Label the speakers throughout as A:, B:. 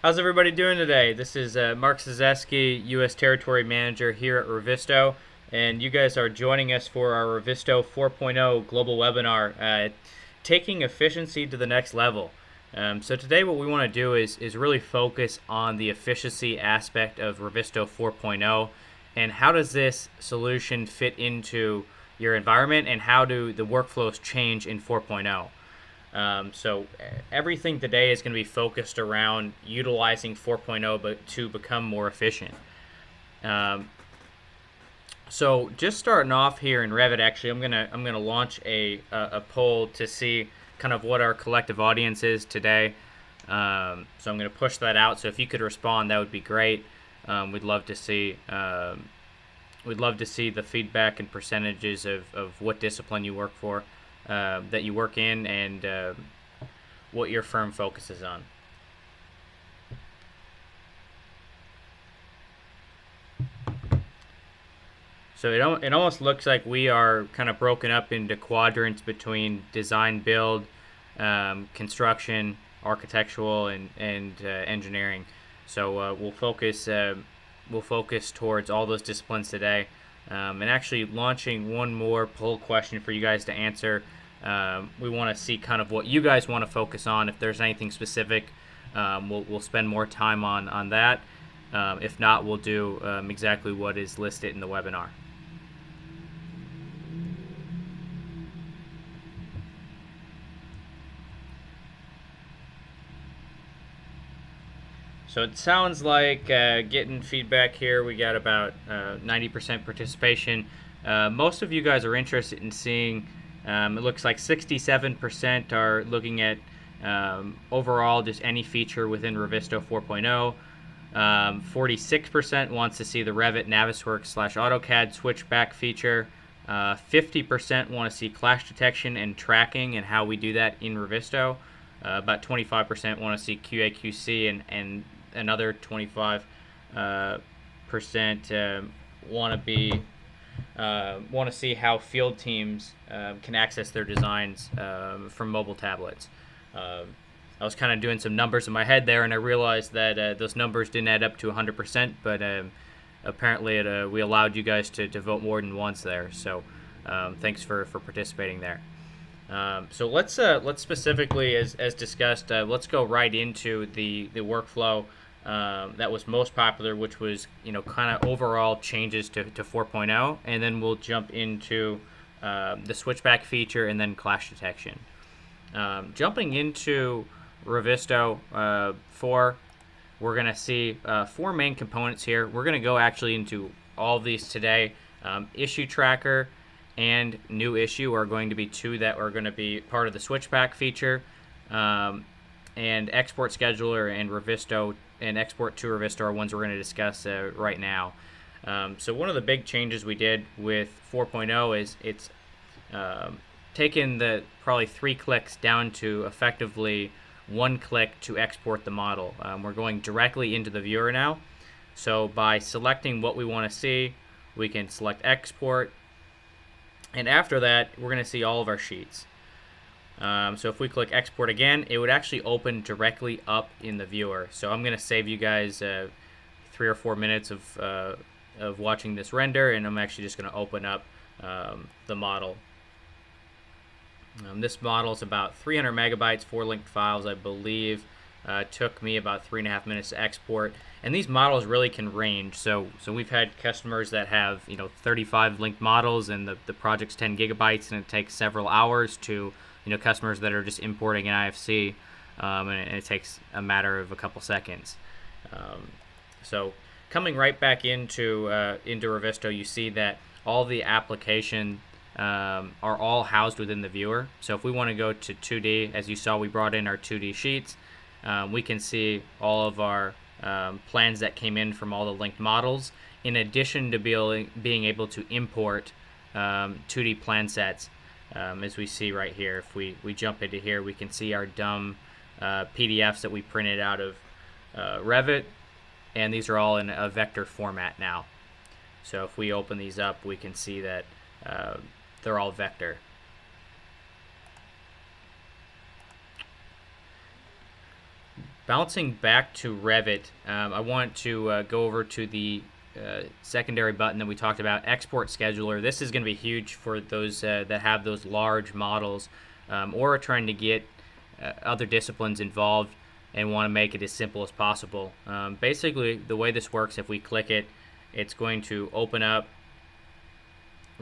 A: How's everybody doing today? This is Mark Ciszewski, U.S. Territory Manager here at Revisto, and you guys are joining us for our Revisto 4.0 global webinar, taking efficiency to the next level. So today what we want to do is really focus on the efficiency aspect of Revisto 4.0 and how does this solution fit into your environment and how do the workflows change in 4.0. So everything today is going to be focused around utilizing 4.0 but to become more efficient. So just starting off here in Revit, actually, I'm gonna launch a poll to see kind of what our collective audience is today. So I'm gonna push that out. So if you could respond, that would be great. We'd love to see the feedback and percentages of what discipline you work for. That you work in and what your firm focuses on. So it almost looks like we are kind of broken up into quadrants between design, build, construction, architectural, and engineering. So we'll focus towards all those disciplines today. And actually launching one more poll question for you guys to answer. We want to see kind of what you guys want to focus on. If there's anything specific, we'll spend more time on that. If not, we'll do exactly what is listed in the webinar. So it sounds like getting feedback here. We got about 90% participation. Most of you guys are interested in seeing, it looks like 67% are looking at overall just any feature within Revisto 4.0. 46% wants to see the Revit Navisworks / AutoCAD switchback feature. 50% want to see clash detection and tracking and how we do that in Revisto. About 25% want to see QA/QC and another 25% want to see how field teams can access their designs from mobile tablets. I was kind of doing some numbers in my head there, and I realized that those numbers didn't add up to 100%, but apparently we allowed you guys to vote more than once there. So thanks for participating there. So let's specifically, as discussed, let's go right into the workflow that was most popular, which was kind of overall changes to 4.0, and then we'll jump into the switchback feature and then clash detection. Jumping into Revisto 4, we're going to see 4 main components here. We're going to go actually into all of these today. Issue tracker and new issue are going to be 2 that are going to be part of the switchback feature, and export scheduler and Revisto and export to Revisto are ones we're going to discuss right now. So one of the big changes we did with 4.0 is it's taken the probably 3 clicks down to effectively 1 click to export the model. We're going directly into the viewer now. So by selecting what we want to see, we can select export, and after that we're going to see all of our sheets. So if we click export again, it would actually open directly up in the viewer. So I'm going to save you guys 3 or 4 minutes of watching this render, and I'm actually just going to open up the model. This model is about 300 megabytes, 4 linked files, I believe. Took me about 3.5 minutes to export, and these models really can range. So we've had customers that have 35 linked models, and the project's 10 gigabytes, and it takes several hours to customers that are just importing an IFC, and it takes a matter of a couple seconds. So coming right back into Revisto, you see that all the application are all housed within the viewer. So if we want to go to 2D, as you saw, we brought in our 2D sheets. We can see all of our plans that came in from all the linked models, in addition to being able to import 2D plan sets. As we see right here, if we jump into here, we can see our dumb PDFs that we printed out of Revit, and these are all in a vector format now. So if we open these up, we can see that they're all vector. Bouncing back to Revit, I want to go over to the secondary button that we talked about, Export Scheduler. This is going to be huge for those that have those large models or are trying to get other disciplines involved and want to make it as simple as possible. Basically, the way this works, if we click it, it's going to open up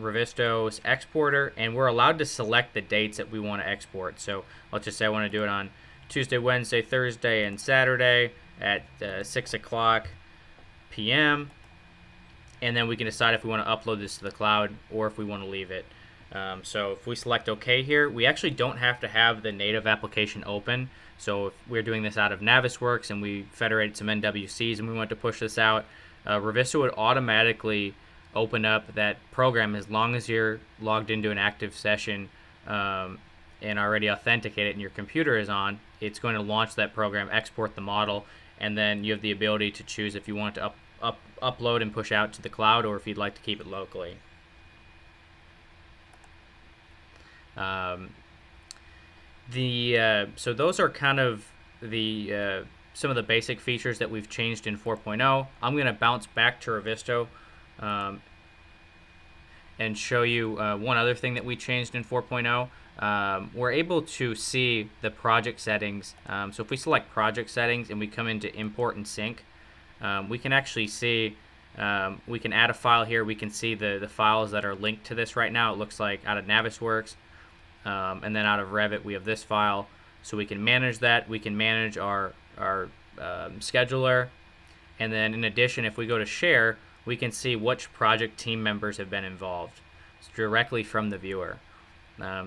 A: Revisto's exporter, and we're allowed to select the dates that we want to export. So let's just say I want to do it on Tuesday, Wednesday, Thursday, and Saturday at 6 o'clock p.m. And then we can decide if we want to upload this to the cloud or if we want to leave it. So if we select OK here, we actually don't have to have the native application open. So if we're doing this out of Navisworks and we federated some NWCs and we want to push this out, Revisto would automatically open up that program as long as you're logged into an active session and already authenticated and your computer is on. It's going to launch that program, export the model, and then you have the ability to choose if you want to upload and push out to the cloud or if you'd like to keep it locally. So those are kind of the some of the basic features that we've changed in 4.0. I'm going to bounce back to Revisto and show you one other thing that we changed in 4.0. We're able to see the project settings. So if we select project settings and we come into import and sync, we can actually see, we can add a file here. We can see the files that are linked to this right now. It looks like out of Navisworks, and then out of Revit we have this file. So we can manage that. We can manage our scheduler, and then in addition, if we go to share, we can see which project team members have been involved. It's directly from the viewer.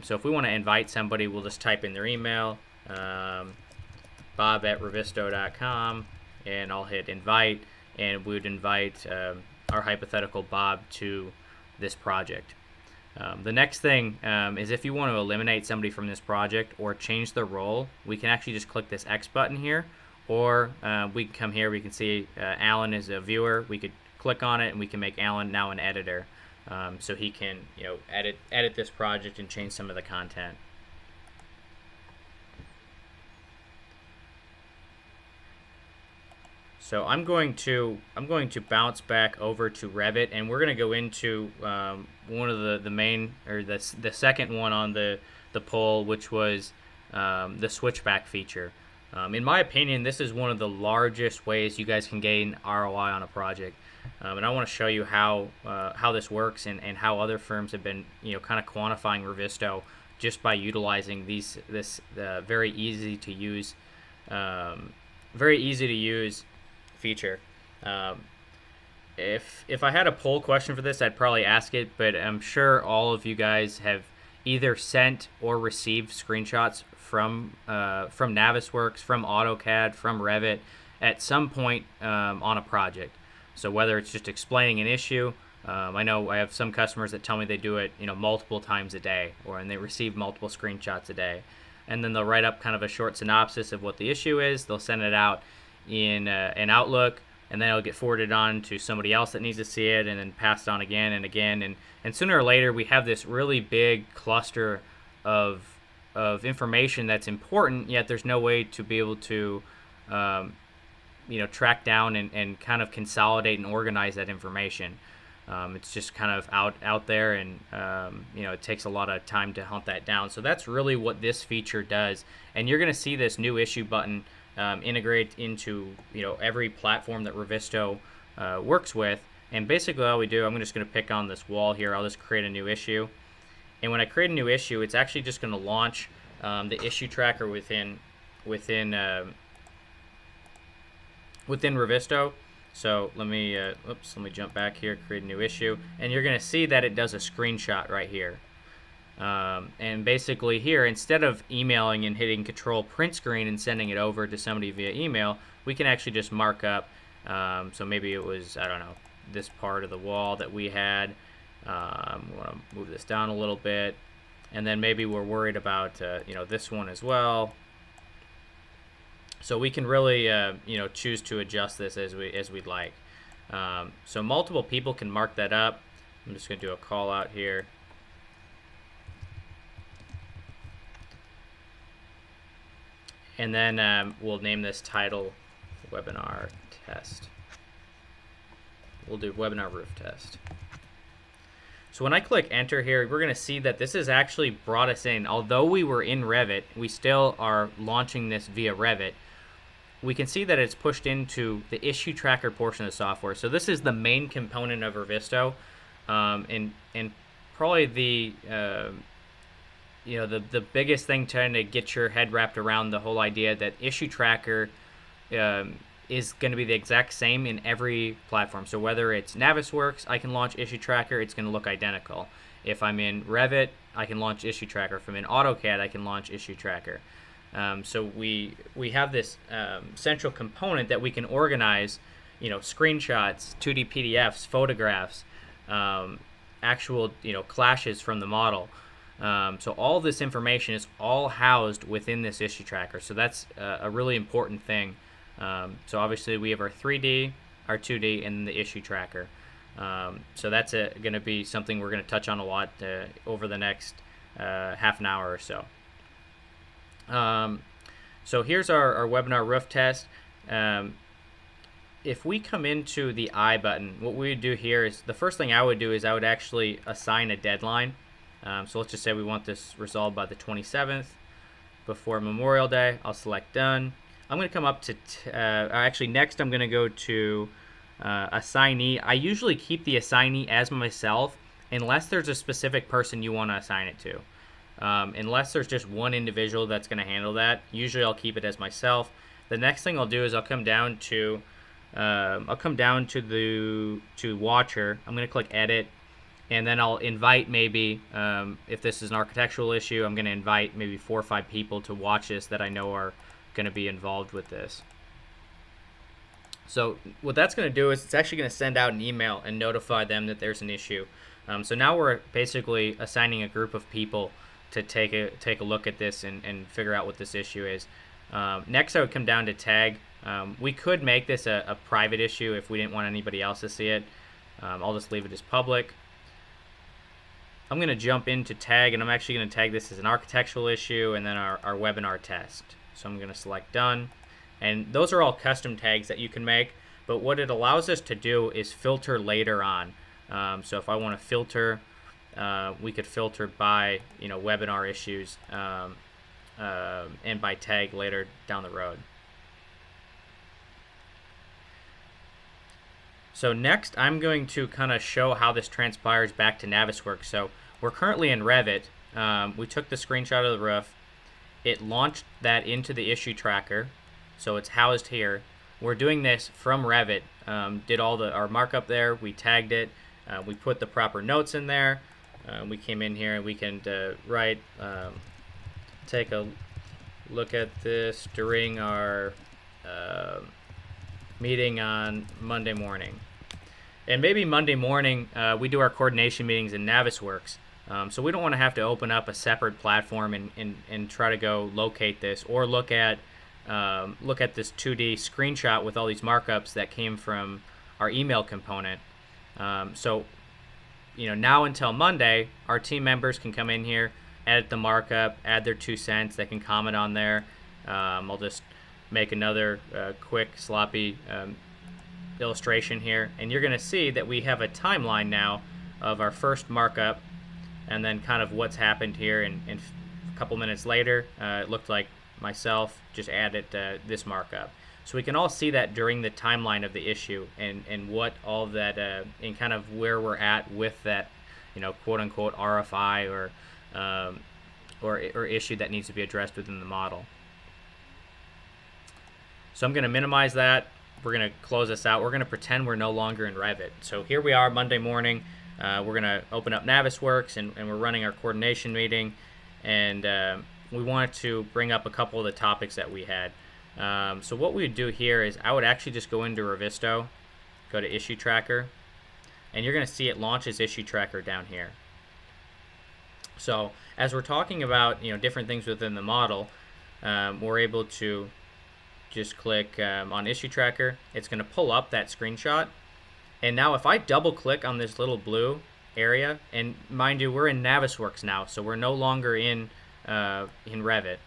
A: So if we want to invite somebody, we'll just type in their email, bob@revisto.com, and I'll hit invite, and we would invite our hypothetical Bob to this project. The next thing is if you want to eliminate somebody from this project or change their role, we can actually just click this X button here, or we can come here, we can see Alan is a viewer. We could click on it and we can make Alan now an editor, so he can edit this project and change some of the content. So I'm going to bounce back over to Revit, and we're going to go into one of the main, or the second one on the poll, which was the switchback feature. In my opinion, this is one of the largest ways you guys can gain ROI on a project, and I want to show you how this works and how other firms have been kind of quantifying Revisto just by utilizing this very easy to use feature. If I had a poll question for this, I'd probably ask it, but I'm sure all of you guys have either sent or received screenshots from Navisworks, from AutoCAD, from Revit at some point on a project. So whether it's just explaining an issue, I know I have some customers that tell me they do it multiple times a day, and they receive multiple screenshots a day, and then they'll write up kind of a short synopsis of what the issue is. They'll send it out in an Outlook, and then it'll get forwarded on to somebody else that needs to see it, and then passed on again and again, and sooner or later we have this really big cluster of information that's important, yet there's no way to be able to track down and kind of consolidate and organize that information. It's just kind of out there, and it takes a lot of time to hunt that down. So that's really what this feature does, and you're going to see this new issue button integrate into every platform that Revisto works with. And basically all we do, I'm just going to pick on this wall here. I'll just create a new issue, and when I create a new issue, it's actually just going to launch the issue tracker within Revisto. So let me jump back here, create a new issue, and you're going to see that it does a screenshot right here. And basically here, instead of emailing and hitting Control Print Screen and sending it over to somebody via email, we can actually just mark up. So maybe it was, I don't know, this part of the wall that we had. We want to move this down a little bit, and then maybe we're worried about this one as well. So we can really choose to adjust this as we'd like. So multiple people can mark that up. I'm just going to do a call out here. And then we'll name this title webinar test. We'll do webinar roof test. So when I click enter here, we're going to see that this has actually brought us in. Although we were in Revit, we still are launching this via Revit. We can see that it's pushed into the issue tracker portion of the software. So this is the main component of Revisto, and probably the the biggest thing trying to get your head wrapped around the whole idea that issue tracker is going to be the exact same in every platform. So whether it's Navisworks, I can launch issue tracker, it's going to look identical. If I'm in Revit, I can launch issue tracker. If I'm in AutoCAD, I can launch issue tracker. So we have this central component that we can organize, screenshots, 2D PDFs, photographs, actual clashes from the model. So all this information is all housed within this issue tracker. So that's a really important thing. So obviously we have our 3D, our 2D, and the issue tracker. So that's going to be something we're going to touch on a lot over the next half an hour or so. So here's our webinar roof test. If we come into the I button, what we would do here is, the first thing I would do is I would actually assign a deadline. So let's just say we want this resolved by the 27th before Memorial Day. I'll select done. I'm going to come up to, actually next I'm going to go to assignee. I usually keep the assignee as myself unless there's a specific person you want to assign it to. Unless there's just one individual that's going to handle that, usually I'll keep it as myself. The next thing I'll do is I'll come down to watcher. I'm going to click edit, and then I'll invite maybe, if this is an architectural issue, I'm going to invite maybe 4 or 5 people to watch this that I know are going to be involved with this. So what that's going to do is it's actually going to send out an email and notify them that there's an issue. So now we're basically assigning a group of people to take a look at this and figure out what this issue is. Next I would come down to tag. We could make this a private issue if we didn't want anybody else to see it. I'll just leave it as public. I'm going to jump into tag, and I'm actually going to tag this as an architectural issue and then our webinar test. So I'm going to select done. And those are all custom tags that you can make, but what it allows us to do is filter later on. So if I want to filter, we could filter by webinar issues and by tag later down the road. So next I'm going to kind of show how this transpires back to Navisworks. So we're currently in Revit. We took the screenshot of the roof. It launched that into the issue tracker. So it's housed here. We're doing this from Revit. Did all our markup there. We tagged it. We put the proper notes in there. We came in here and we can write, take a look at this during our meeting on Monday morning. And maybe Monday morning we do our coordination meetings in Navisworks. So we don't want to have to open up a separate platform and try to go locate this or look at this 2D screenshot with all these markups that came from our email component. So now until Monday, our team members can come in here, edit the markup, add their 2 cents. They can comment on there. I'll just make another quick sloppy illustration here, and you're going to see that we have a timeline now of our first markup and then kind of what's happened here. And a couple minutes later, it looked like myself just added this markup. So we can all see that during the timeline of the issue and what all that and kind of where we're at with that, quote unquote RFI or issue that needs to be addressed within the model. So I'm going to minimize that. We're going to close this out. We're going to pretend we're no longer in Revit. So here we are Monday morning. We're going to open up Navisworks and we're running our coordination meeting. And we wanted to bring up a couple of the topics that we had. So what we would do here is I would actually just go into Revisto, go to Issue Tracker, and you're going to see it launches Issue Tracker down here. So as we're talking about different things within the model, we're able to just click on Issue Tracker. It's going to pull up that screenshot. And now if I double click on this little blue area, and mind you, we're in Navisworks now, so we're no longer in Revit.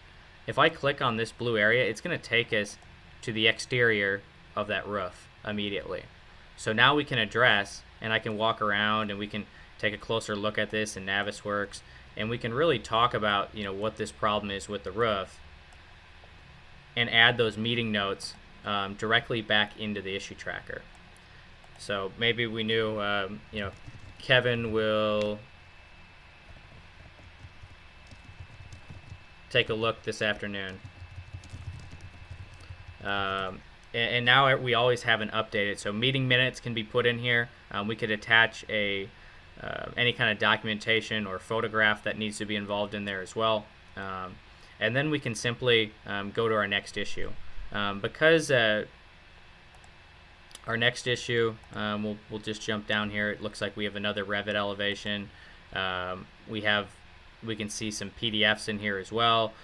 A: if I click on this blue area, it's going to take us to the exterior of that roof immediately. So now we can address, and I can walk around and we can take a closer look at this in Navisworks, and we can really talk about, you know, what this problem is with the roof and add those meeting notes directly back into the issue tracker. So maybe we knew, you know, Kevin will take a look this afternoon. And now we always have an updated. So meeting minutes can be put in here. We could attach a any kind of documentation or photograph that needs to be involved in there as well. And then we can simply go to our next issue. Because our next issue, we'll just jump down here. It looks like we have another Revit elevation. We can see some PDFs in here as well.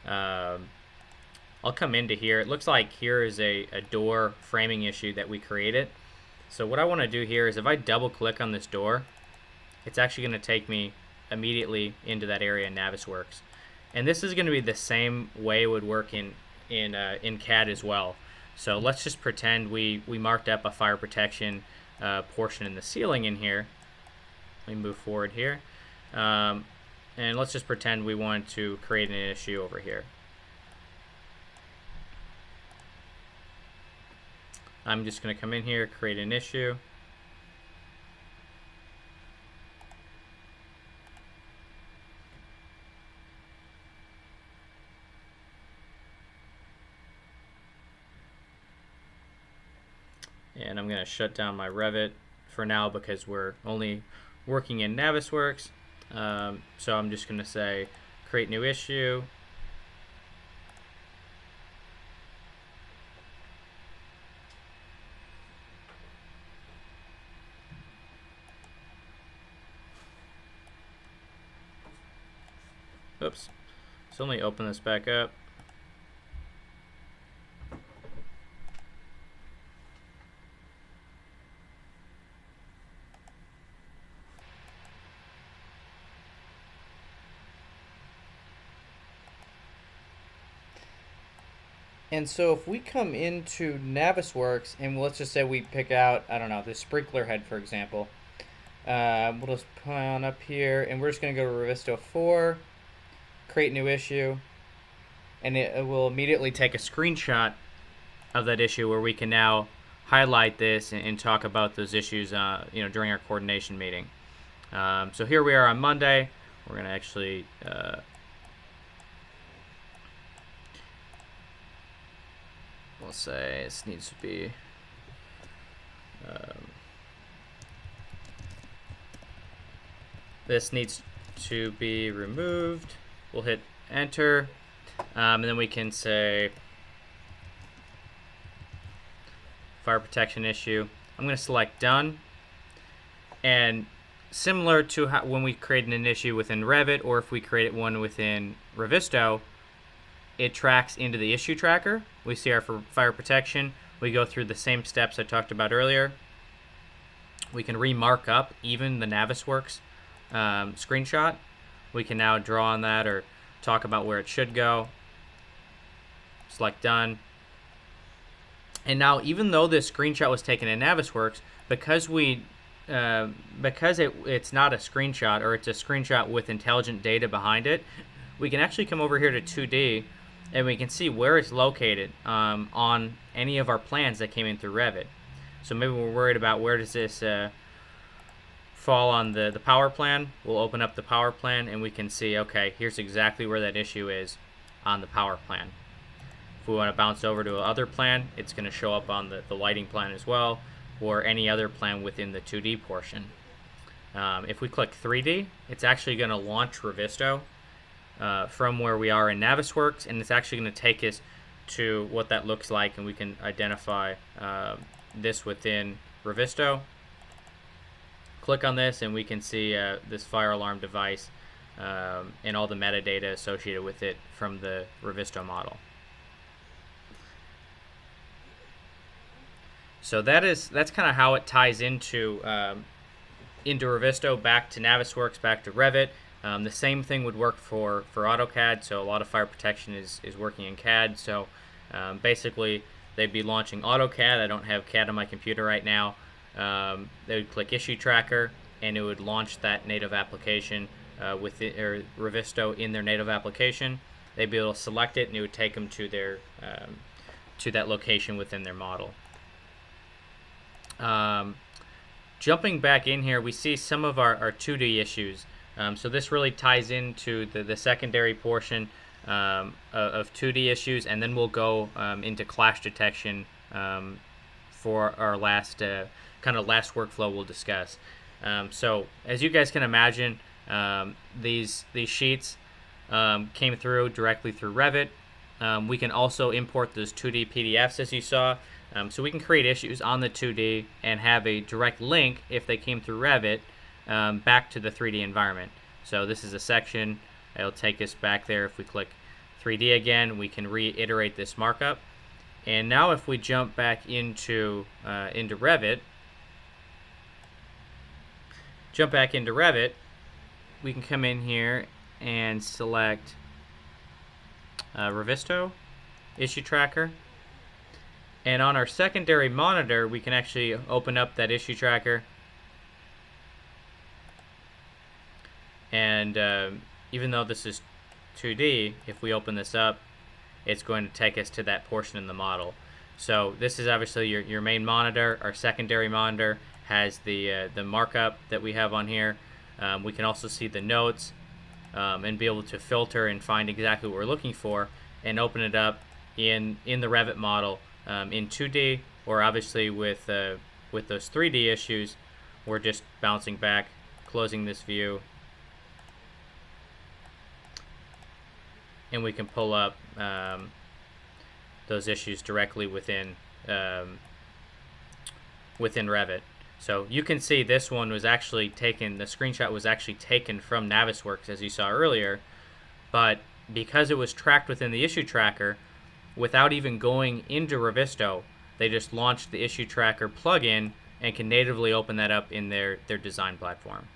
A: I'll come into here. It looks like here is a door framing issue that we created. So what I want to do here is if I double click on this door, it's actually going to take me immediately into that area in Navisworks. And this is going to be the same way it would work in CAD as well. So let's just pretend we marked up a fire protection portion in the ceiling in here. Let me move forward here. And let's just pretend we want to create an issue over here. I'm just going to come in here, create an issue. And I'm going to shut down my Revit for now because we're only working in Navisworks. So I'm just going to say create new issue. Oops. So let me open this back up. And so if we come into Navisworks and let's just say we pick out, I don't know, the sprinkler head, for example. We'll just put on up here and we're just going to go to Revisto 4, create new issue, and it will immediately take a screenshot of that issue where we can now highlight this and talk about those issues you know, during our coordination meeting. So here we are on Monday. We're going to actually we'll say this needs to be this needs to be removed. We'll hit enter, and then we can say fire protection issue. I'm going to select done, and similar to how when we created an issue within Revit or if we created one within Revisto, it tracks into the issue tracker. We see our fire protection. We go through the same steps I talked about earlier. We can remark up even the Navisworks screenshot. We can now draw on that or talk about where it should go. Select done. And now, even though this screenshot was taken in Navisworks, because it's not a screenshot or it's a screenshot with intelligent data behind it, we can actually come over here to 2D and we can see where it's located on any of our plans that came in through Revit. So maybe we're worried about where does this fall on the power plan. We'll open up the power plan and we can see, okay, here's exactly where that issue is on the power plan. If we want to bounce over to another plan, it's going to show up on the lighting plan as well, or any other plan within the 2D portion. If we click 3D, it's actually going to launch Revisto from where we are in Navisworks, and it's actually going to take us to what that looks like, and we can identify this within Revisto. Click on this and we can see this fire alarm device and all the metadata associated with it from the Revisto model. So that's kind of how it ties into Revisto, back to Navisworks, back to Revit. The same thing would work for AutoCAD, so a lot of fire protection is working in CAD. So basically, they'd be launching AutoCAD. I don't have CAD on my computer right now. They would click Issue Tracker, and it would launch that native application with it, or Revisto in their native application. They'd be able to select it, and it would take them to their to that location within their model. Jumping back in here, we see some of our 2D issues. So this really ties into the secondary portion of 2D issues, and then we'll go into clash detection for our last last workflow we'll discuss. So as you guys can imagine, these sheets came through directly through Revit. We can also import those 2D PDFs as you saw. So we can create issues on the 2D and have a direct link, if they came through Revit, back to the 3D environment. So this is a section. It'll take us back there. If we click 3D again, we can reiterate this markup. And now if we jump back into Revit, we can come in here and select Revisto, Issue Tracker. And on our secondary monitor, we can actually open up that issue tracker. And even though this is 2D, if we open this up, it's going to take us to that portion in the model. So this is obviously your main monitor. Our secondary monitor has the markup that we have on here. We can also see the notes and be able to filter and find exactly what we're looking for and open it up in the Revit model. In 2D, or obviously with those 3D issues, we're just bouncing back, closing this view, and we can pull up those issues directly within Revit. So you can see this one was actually taken, the screenshot was actually taken from Navisworks, as you saw earlier, but because it was tracked within the issue tracker, without even going into Revisto, they just launched the issue tracker plugin and can natively open that up in their design platform.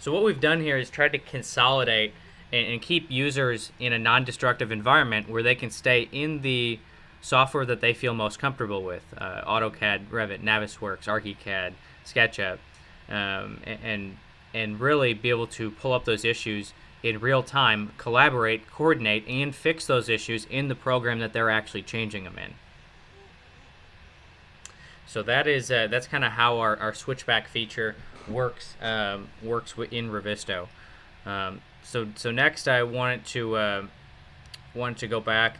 A: So what we've done here is tried to consolidate and keep users in a non-destructive environment where they can stay in the software that they feel most comfortable with. AutoCAD, Revit, Navisworks, ArchiCAD, SketchUp, and really be able to pull up those issues in real time, collaborate, coordinate, and fix those issues in the program that they're actually changing them in. So that's kind of how our switchback feature works in Revisto. So next I wanted to go back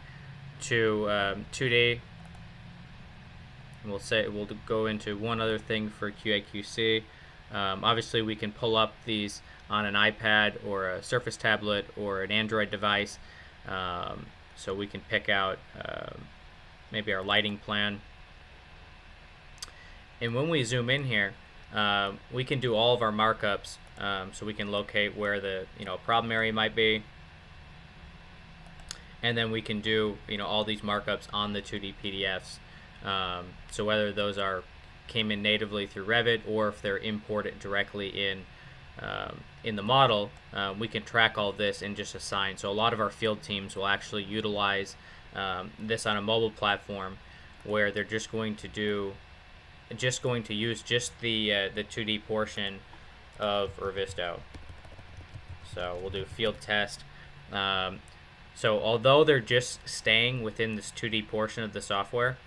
A: to 2D. We'll go into one other thing for QA/QC. Obviously, we can pull up these on an iPad or a Surface tablet or an Android device. So we can pick out maybe our lighting plan. And when we zoom in here, we can do all of our markups. So we can locate where the problem area might be. And then we can do all these markups on the 2D PDFs. So whether those came in natively through Revit or if they're imported directly in the model, we can track all this and just assign. So a lot of our field teams will actually utilize this on a mobile platform where they're just going to use just the 2D portion of Revisto. So we'll do field test. So although they're just staying within this 2D portion of the software,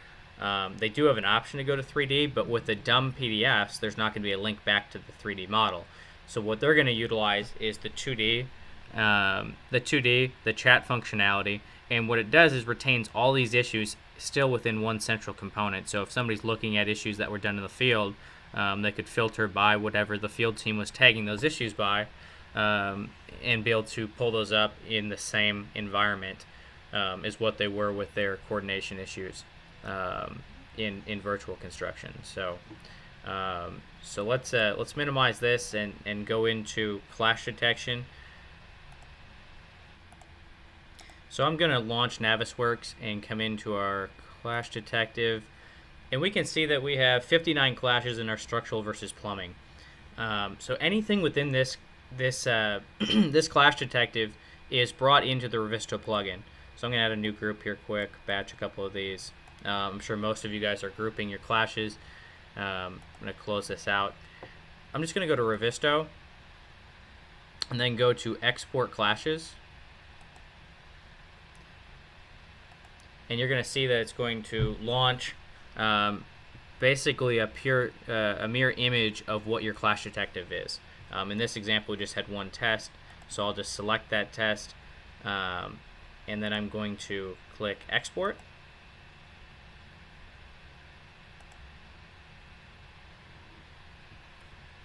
A: they do have an option to go to 3D, but with the dumb PDFs, there's not going to be a link back to the 3D model. So what they're going to utilize is the 2D, the chat functionality, and what it does is retains all these issues still within one central component. So if somebody's looking at issues that were done in the field, they could filter by whatever the field team was tagging those issues by, and be able to pull those up in the same environment as what they were with their coordination issues in virtual construction. So let's minimize this and go into clash detection. So I'm going to launch Navisworks and come into our clash detective, and we can see that we have 59 clashes in our structural versus plumbing. So anything within this this clash detective is brought into the Revisto plugin. So I'm going to add a new group here quick, batch a couple of these. I'm sure most of you guys are grouping your clashes. I'm going to close this out. I'm just going to go to Revisto and then go to Export Clashes. And you're going to see that it's going to launch basically a mirror image of what your clash detective is. In this example, we just had one test, so I'll just select that test, and then I'm going to click Export.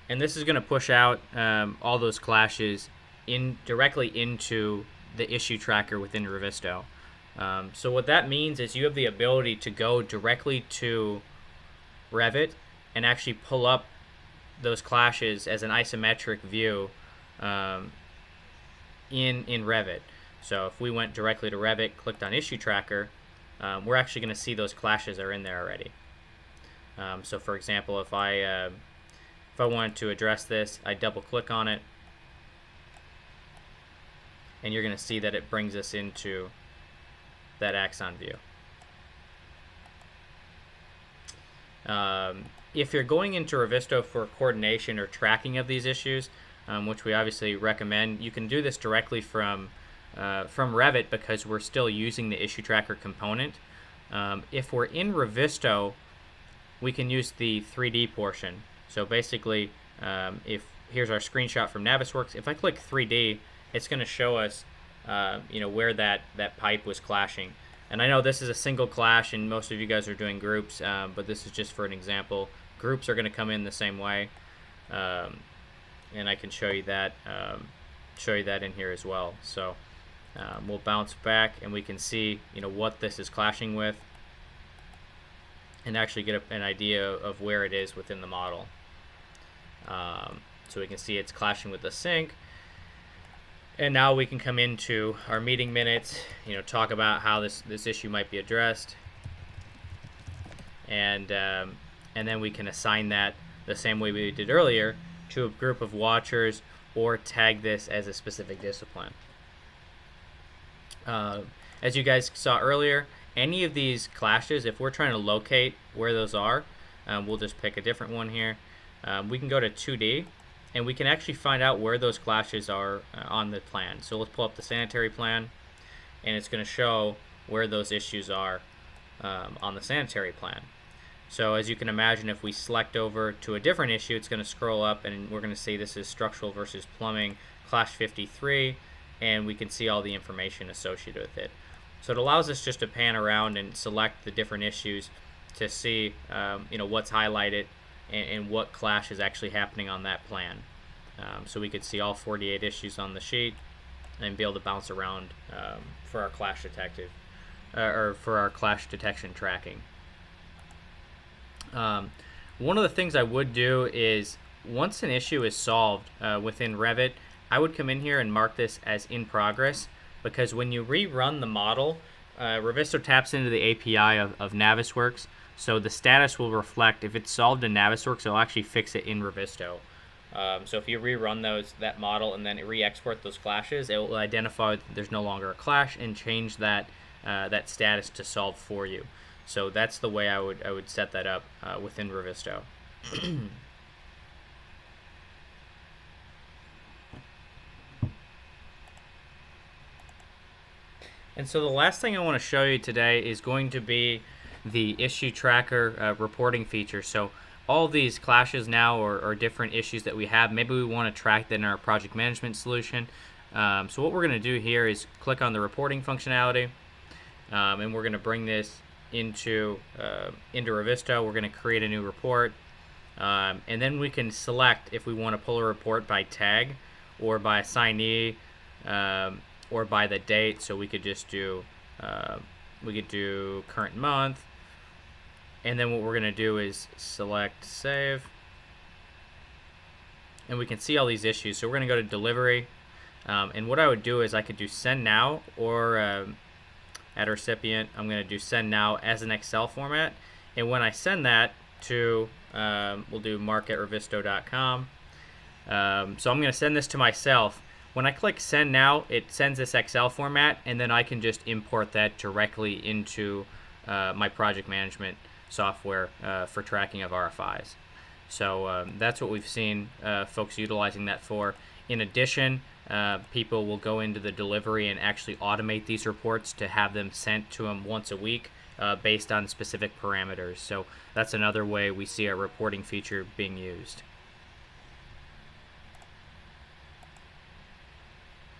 A: And this is going to push out all those clashes directly into the issue tracker within Revisto. So what that means is you have the ability to go directly to Revit and actually pull up those clashes as an isometric view in Revit. So if we went directly to Revit, clicked on issue tracker, we're actually going to see those clashes are in there already. So for example, if I wanted to address this, I double click on it, and you're going to see that it brings us into that axon view. If you're going into Revisto for coordination or tracking of these issues, which we obviously recommend, you can do this directly from Revit because we're still using the issue tracker component. If we're in Revisto, we can use the 3D portion. So basically, if here's our screenshot from Navisworks. If I click 3D, it's going to show us where that pipe was clashing. And I know this is a single clash, and most of you guys are doing groups, but this is just for an example. Groups are going to come in the same way, and I can show you that in here as well. So we'll bounce back, and we can see what this is clashing with, and actually get an idea of where it is within the model. So we can see it's clashing with the sink. And now we can come into our meeting minutes, talk about how this issue might be addressed, and then we can assign that the same way we did earlier to a group of watchers, or tag this as a specific discipline. As you guys saw earlier, any of these clashes, if we're trying to locate where those are, we'll just pick a different one here. We can go to 2D. And we can actually find out where those clashes are on the plan. So let's pull up the sanitary plan, and it's going to show where those issues are on the sanitary plan. So as you can imagine, if we select over to a different issue, it's going to scroll up, and we're going to see this is structural versus plumbing, clash 53, and we can see all the information associated with it. So it allows us just to pan around and select the different issues to see what's highlighted and what clash is actually happening on that plan. So we could see all 48 issues on the sheet and be able to bounce around for our clash detective or for our clash detection tracking. One of the things I would do is once an issue is solved within Revit, I would come in here and mark this as in progress, because when you rerun the model, Revisto taps into the API of Navisworks. So the status will reflect, if it's solved in Navisworks, it'll actually fix it in Revisto. So if you rerun that model and then re-export those clashes, it will identify that there's no longer a clash and change that status to solve for you. So that's the way I would set that up within Revisto. And so the last thing I want to show you today is going to be the issue tracker reporting feature. So all these clashes now are different issues that we have. Maybe we want to track that in our project management solution. So what we're going to do here is click on the reporting functionality, and we're going to bring this into Revisto. We're going to create a new report, and then we can select if we want to pull a report by tag or by assignee or by the date. So we could just do current month. And then what we're going to do is select save. And we can see all these issues. So we're going to go to delivery. And what I would do is I could do send now, or at recipient, I'm going to do send now as an Excel format. And when I send that to, we'll do mark@revisto.com. So I'm going to send this to myself. When I click send now, it sends this Excel format, and then I can just import that directly into my project management software for tracking of RFIs. So that's what we've seen folks utilizing that for. In addition, people will go into the delivery and actually automate these reports to have them sent to them once a week based on specific parameters. So that's another way we see our reporting feature being used.